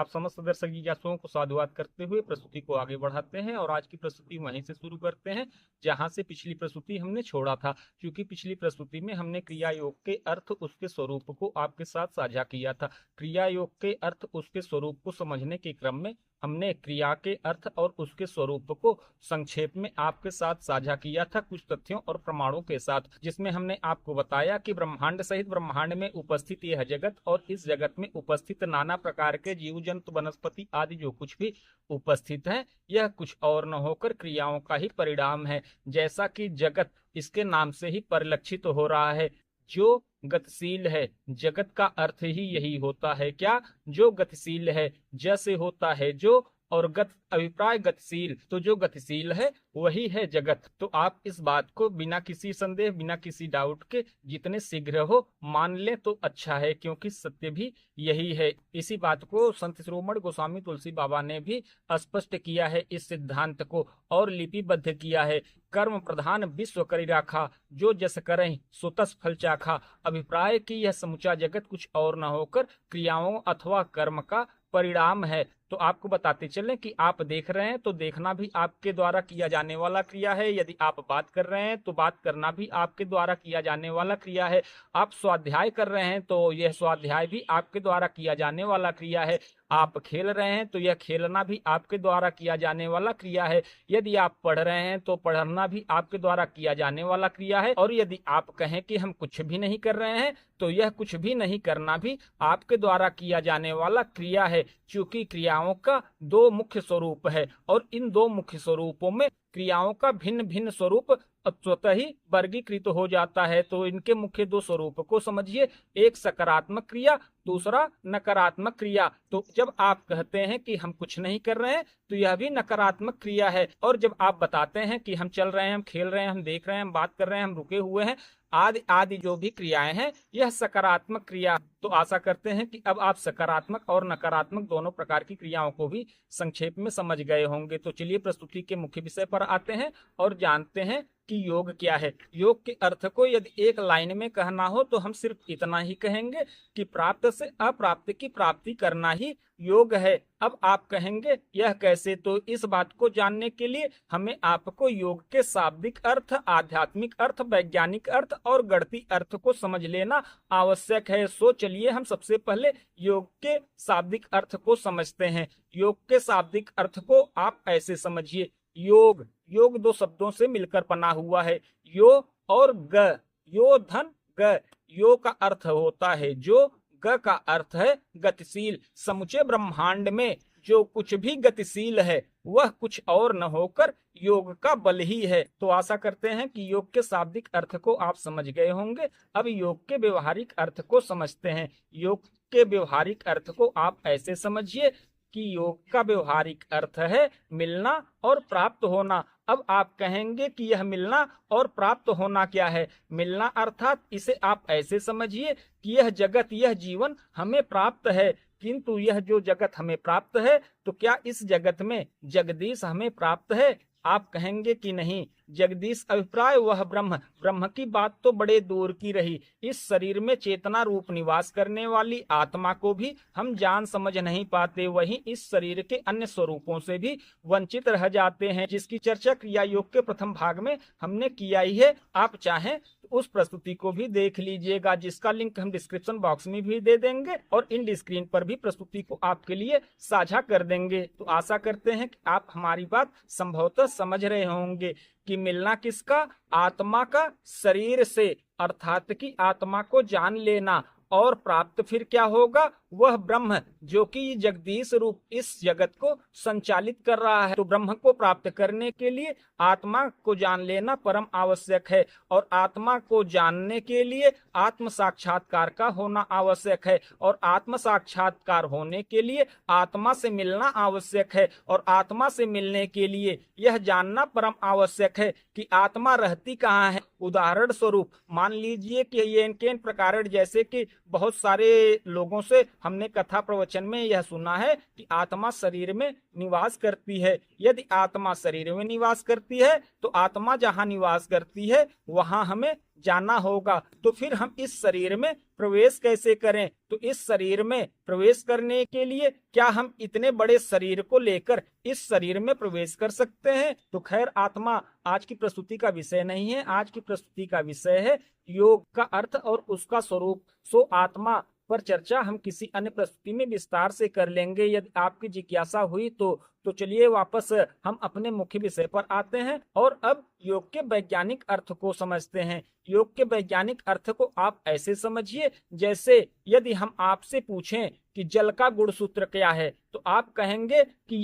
आप समस्त दर्शक जिज्ञासुओं को साधुवाद करते हुए प्रस्तुति को आगे बढ़ाते हैं और आज की प्रस्तुति वहीं से शुरू करते हैं जहां से पिछली प्रस्तुति हमने छोड़ा था। क्योंकि पिछली प्रस्तुति में हमने क्रिया योग के अर्थ, उसके स्वरूप को आपके साथ साझा किया था। क्रिया योग के अर्थ, उसके स्वरूप को समझने के क्रम में हमने क्रिया के अर्थ और उसके स्वरूप को संक्षेप में आपके साथ साझा किया था कुछ तथ्यों और प्रमाणों के साथ, जिसमें हमने आपको बताया कि ब्रह्मांड सहित ब्रह्मांड में उपस्थित यह जगत और इस जगत में उपस्थित नाना प्रकार के जीव जंतु वनस्पति आदि जो कुछ भी उपस्थित है, यह कुछ और न होकर क्रियाओं का ही परिणाम है। जैसा कि जगत इसके नाम से ही परिलक्षित हो रहा है, जो गतिशील है, जगत का अर्थ ही यही होता है। क्या? जो गतिशील है। जैसे होता है जो, और गत अभिप्राय गतिशील, तो जो गतिशील है वही है जगत। तो आप इस बात को बिना किसी संदेह, बिना किसी डाउट के जितने शीघ्र हो मान लें तो अच्छा है, क्योंकि सत्य भी यही है। इसी बात को संत शिरोमणि गोस्वामी तुलसी बाबा ने भी स्पष्ट किया है, इस सिद्धांत को, और लिपिबद्ध किया है। कर्म प्रधान विश्व करि राखा, जो जस करहि सो तस फल चाखा। अभिप्राय की यह समुचा जगत कुछ और न होकर क्रियाओं अथवा कर्म का परिणाम है। तो आपको बताते चलें कि आप देख रहे हैं तो देखना भी आपके द्वारा किया जाने वाला क्रिया है। यदि आप बात कर रहे हैं तो बात करना भी आपके द्वारा किया जाने वाला क्रिया है। आप स्वाध्याय कर रहे हैं तो यह स्वाध्याय भी आपके द्वारा किया जाने वाला क्रिया है। आप खेल रहे हैं तो यह खेलना भी आपके द्वारा किया जाने वाला क्रिया है। यदि आप पढ़ रहे हैं तो पढ़ना भी आपके द्वारा किया जाने वाला क्रिया है। और यदि आप कहें कि हम कुछ भी नहीं कर रहे हैं तो यह कुछ भी नहीं करना भी आपके द्वारा किया जाने वाला क्रिया है। क्योंकि क्रियाओं का दो मुख्य स्वरूप है और इन दो मुख्य स्वरूपों में क्रियाओं का भिन्न भिन्न स्वरूप स्वतः ही वर्गीकृत हो जाता है। तो इनके मुख्य दो स्वरूप को समझिए, एक सकारात्मक क्रिया, दूसरा नकारात्मक क्रिया। तो जब आप कहते हैं कि हम कुछ नहीं कर रहे हैं तो यह भी नकारात्मक क्रिया है। और जब आप बताते हैं कि हम चल रहे हैं, हम खेल रहे हैं, हम देख रहे हैं, हम बात कर रहे हैं, हम रुके हुए हैं, आदि आदि जो भी क्रियाएं हैं, यह सकारात्मक क्रिया। तो आशा करते हैं कि अब आप सकारात्मक और नकारात्मक दोनों प्रकार की क्रियाओं को भी संक्षेप में समझ गए होंगे। तो चलिए प्रस्तुति के मुख्य विषय पर आते हैं और जानते हैं कि योग क्या है। योग के अर्थ को यदि एक लाइन में कहना हो तो हम सिर्फ इतना ही कहेंगे कि प्राप्त से अप्राप्त की प्राप्ति करना ही योग है। अब आप कहेंगे यह कैसे? तो इस बात को जानने के लिए हमें आपको योग के शाब्दिक अर्थ, आध्यात्मिक अर्थ, वैज्ञानिक अर्थ और गणितीय अर्थ को समझ लेना आवश्यक है। सो चलिए हम सबसे पहले योग के शाब्दिक अर्थ को समझते हैं। योग के शाब्दिक अर्थ को आप ऐसे समझिए, योग, योग दो शब्दों से मिलकर बना हुआ है, यो और ग, यो धन ग। यो का अर्थ होता है जो, ग का अर्थ है गतिशील। समुचे ब्रह्मांड में जो कुछ भी गतिशील है वह कुछ और न होकर योग का बल ही है। तो आशा करते हैं कि योग के शाब्दिक अर्थ को आप समझ गए होंगे। अब योग के व्यवहारिक अर्थ को समझते हैं। योग के व्यवहारिक अर्थ को आप ऐसे समझिए कि योग का व्यवहारिक अर्थ है मिलना और प्राप्त होना। अब आप कहेंगे कि यह मिलना और प्राप्त होना क्या है? मिलना अर्थात इसे आप ऐसे समझिए कि यह जगत, यह जीवन हमें प्राप्त है, किंतु यह जो जगत हमें प्राप्त है तो क्या इस जगत में जगदीश हमें प्राप्त है? आप कहेंगे कि नहीं, जगदीश अभिप्राय वह ब्रह्म, ब्रह्म की बात तो बड़े दूर की रही। इस शरीर में चेतना रूप निवास करने वाली आत्मा को भी हम जान समझ नहीं पाते, वहीं इस शरीर के अन्य स्वरूपों से भी वंचित रह जाते हैं, जिसकी चर्चा क्रिया योग के प्रथम भाग में हमने किया ही है। आप चाहें तो उस प्रस्तुति को भी देख लीजिएगा, जिसका लिंक हम डिस्क्रिप्शन बॉक्स में भी दे देंगे और इन स्क्रीन पर भी प्रस्तुति को आपके लिए साझा कर देंगे। तो आशा करते हैं कि आप हमारी बात संभवतः समझ रहे होंगे कि मिलना किसका? आत्मा का शरीर से, अर्थात कि आत्मा को जान लेना। और प्राप्त फिर क्या होगा? वह ब्रह्म जो कि जगदीश रूप इस जगत को संचालित कर रहा है। तो ब्रह्म को प्राप्त करने के लिए आत्मा को जान लेना परम आवश्यक है और आत्मा को जानने के लिए आत्म साक्षात्कार का होना आवश्यक है और आत्म साक्षात्कार होने के लिए आत्मा से मिलना आवश्यक है और आत्मा से मिलने के लिए यह जानना परम आवश्यक है कि आत्मा रहती कहाँ है। उदाहरण स्वरूप मान लीजिए कि ये इनके प्रकार, जैसे कि बहुत सारे लोगों से हमने कथा प्रवचन में यह सुना है कि आत्मा शरीर में निवास करती है। यदि आत्मा शरीर में निवास करती है तो आत्मा जहाँ निवास करती है वहां हमें जाना होगा, तो फिर हम इस शरीर में प्रवेश कैसे करें? तो इस शरीर में प्रवेश करने के लिए क्या हम इतने बड़े शरीर को लेकर इस शरीर में प्रवेश कर सकते हैं? तो खैर, आत्मा आज की प्रस्तुति का विषय नहीं है। आज की प्रस्तुति का विषय है योग का अर्थ और उसका स्वरूप। सो आत्मा पर चर्चा हम किसी अन्य प्रस्तुति में विस्तार से कर लेंगे, यदि आपकी जिज्ञासा हुई तो चलिए वापस हम अपने मुख्य विषय पर आते हैं और अब योग के वैज्ञानिक अर्थ को समझते हैं। योग के वैज्ञानिक अर्थ को आप ऐसे समझिए, जैसे यदि हम आपसे पूछें कि जल का गुण सूत्र क्या है, तो आप कहेंगे कि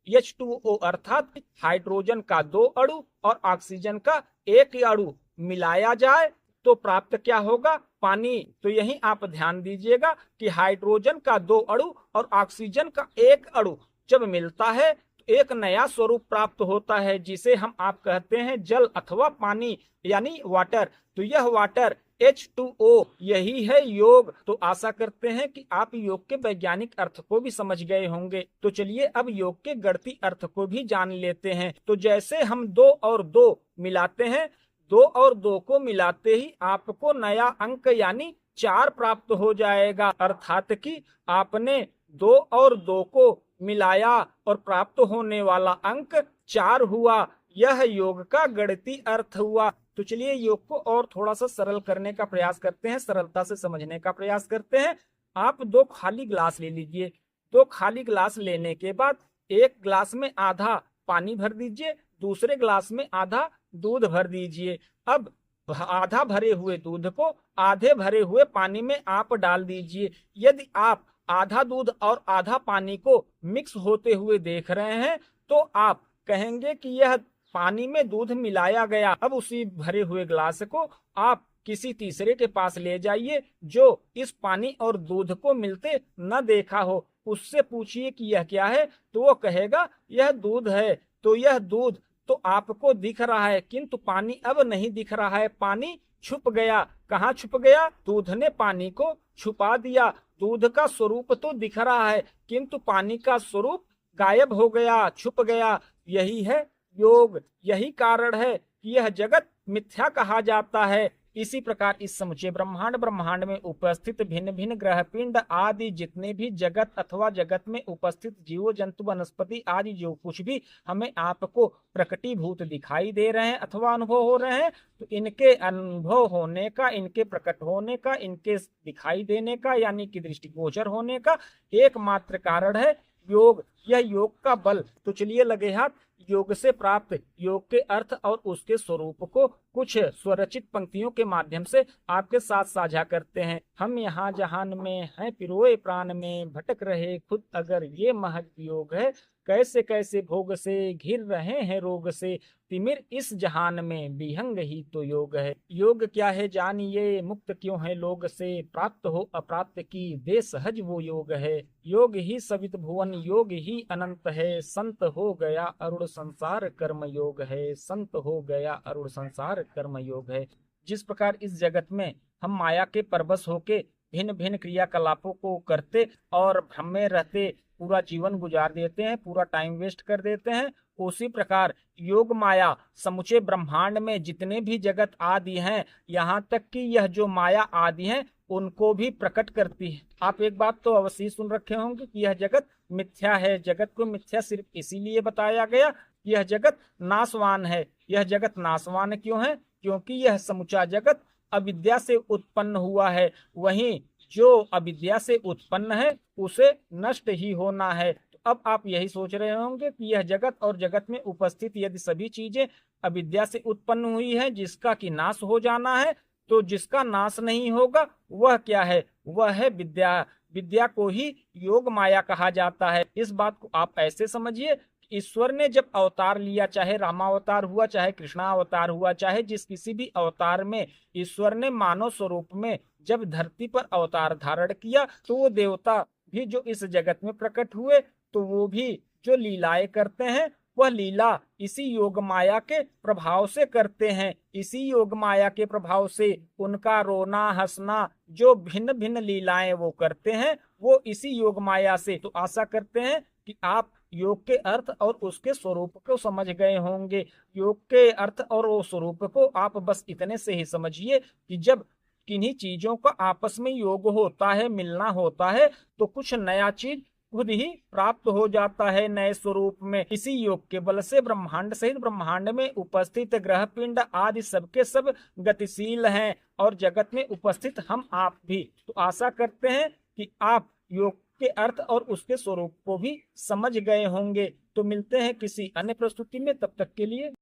H2O अर्थात हाइड्रोजन का 2 अणु और ऑक्सीजन का 1 अणु मिलाया जाए तो प्राप्त क्या होगा? पानी। तो यही आप ध्यान दीजिएगा कि हाइड्रोजन का 2 अणु और ऑक्सीजन का 1 अणु जब मिलता है तो एक नया स्वरूप प्राप्त होता है, जिसे हम आप कहते हैं जल अथवा पानी यानी वाटर। तो यह वाटर H2O यही है योग। तो आशा करते हैं कि आप योग के वैज्ञानिक अर्थ को भी समझ गए होंगे। तो चलिए अब योग के गणितीय अर्थ को भी जान लेते हैं। तो जैसे हम 2 और 2 मिलाते हैं, 2 और 2 को मिलाते ही आपको नया अंक यानी 4 प्राप्त हो जाएगा, अर्थात कि आपने 2 और 2 को मिलाया और प्राप्त होने वाला अंक 4 हुआ। यह योग का गणितीय अर्थ हुआ। तो चलिए योग को और थोड़ा सा सरल करने का प्रयास करते हैं, सरलता से समझने का प्रयास करते हैं। आप 2 खाली गिलास ले लीजिए। 2 खाली गिलास लेने के बाद एक गिलास में आधा पानी भर दीजिए, दूसरे गिलास में आधा दूध भर दीजिए। अब आधा भरे हुए दूध को आधे भरे हुए पानी में आप डाल दीजिए। यदि आप आधा दूध और आधा पानी को मिक्स होते हुए देख रहे हैं तो आप कहेंगे कि यह पानी में दूध मिलाया गया। अब उसी भरे हुए गिलास को आप किसी तीसरे के पास ले जाइए जो इस पानी और दूध को मिलते न देखा हो। उससे पूछिए कि यह क्या है, तो वो कहेगा यह दूध है। तो यह दूध तो आपको दिख रहा है, किंतु पानी अब नहीं दिख रहा है, पानी छुप गया। कहाँ छुप गया? दूध ने पानी को छुपा दिया। दूध का स्वरूप तो दिख रहा है, किंतु पानी का स्वरूप गायब हो गया, छुप गया। यही है योग। यही कारण है कि यह जगत मिथ्या कहा जाता है। इसी प्रकार इस समूचे ब्रह्मांड में उपस्थित भिन्न भिन्न ग्रह पिंड आदि जितने भी जगत अथवा जगत में उपस्थित जीव जंतु वनस्पति आदि जो कुछ भी हमें आपको प्रकटीभूत दिखाई दे रहे हैं अथवा अनुभव हो रहे हैं, तो इनके अनुभव होने का, इनके प्रकट होने का, इनके दिखाई देने का यानी कि दृष्टिगोचर होने का एकमात्र कारण है योग। यह योग का बल। तो चलिए लगे हाथ योग से प्राप्त योग के अर्थ और उसके स्वरूप को कुछ स्वरचित पंक्तियों के माध्यम से आपके साथ साझा करते हैं। हम यहाँ जहान में हैं पिरोए प्राण में, भटक रहे खुद अगर ये महज योग है, कैसे कैसे भोग से घिर रहे हैं रोग से, तिमिर इस जहान में विहंग ही तो योग है। योग क्या है जानिए, मुक्त क्यों है लोग से, प्राप्त हो अप्राप्त की दे सहज वो योग है। योग ही सवित भुवन, योग ही अनंत है, संत हो गया अरुण संसार कर्म योग है, संत हो गया अरुण संसार कर्म योग है। जिस प्रकार इस जगत में हम माया के परवश होके भिन्न भिन्न क्रियाकलापों को करते और भ्रम में रहते पूरा जीवन गुजार देते हैं, पूरा टाइम वेस्ट कर देते हैं, उसी प्रकार योग माया समुचे ब्रह्मांड में जितने भी जगत आदि हैं, यहाँ तक कि यह जो माया आदि हैं उनको भी प्रकट करती है। आप एक बात तो अवश्य सुन रखे होंगे कि यह जगत मिथ्या है। जगत को मिथ्या सिर्फ इसीलिए बताया गया, यह जगत नाशवान है। यह जगत नाशवान क्यों है? क्योंकि यह समुचा जगत अविद्या से उत्पन्न हुआ है। वहीं जो अविद्या से उत्पन्न है उसे नष्ट ही होना है। तो अब आप यही सोच रहे होंगे कि यह जगत और जगत में उपस्थित यदि सभी चीजें अविद्या से उत्पन्न हुई है जिसका कि नाश हो जाना है, तो जिसका नाश नहीं होगा वह क्या है? वह है विद्या। विद्या को ही योग माया कहा जाता है। इस बात को आप ऐसे समझिए, ईश्वर ने जब अवतार लिया, चाहे रामावतार हुआ, चाहे कृष्णावतार हुआ, चाहे जिस किसी भी अवतार में ईश्वर ने मानव स्वरूप में जब धरती पर अवतार धारण किया, तो वो देवता भी जो इस जगत में प्रकट हुए, तो वो भी जो लीलाएं करते हैं वह लीला इसी योग माया के प्रभाव से करते हैं। इसी योग माया के प्रभाव से उनका रोना हंसना जो भिन्न भिन्न लीलाएं वो करते हैं वो इसी योग माया से। तो आशा करते हैं कि आप योग के अर्थ और उसके स्वरूप को समझ गए होंगे। योग के अर्थ और वो स्वरूप को आप बस इतने से ही समझिए कि जब किन्हीं चीजों का आपस में योग होता है, मिलना होता है, तो कुछ नया चीज खुद ही प्राप्त हो जाता है नए स्वरूप में। इसी योग के बल से ब्रह्मांड सहित ब्रह्मांड में उपस्थित ग्रह पिंड आदि सबके सब गतिशील हैं और जगत में उपस्थित हम आप भी। तो आशा करते हैं कि आप योग के अर्थ और उसके स्वरूप को भी समझ गए होंगे। तो मिलते हैं किसी अन्य प्रस्तुति में, तब तक के लिए।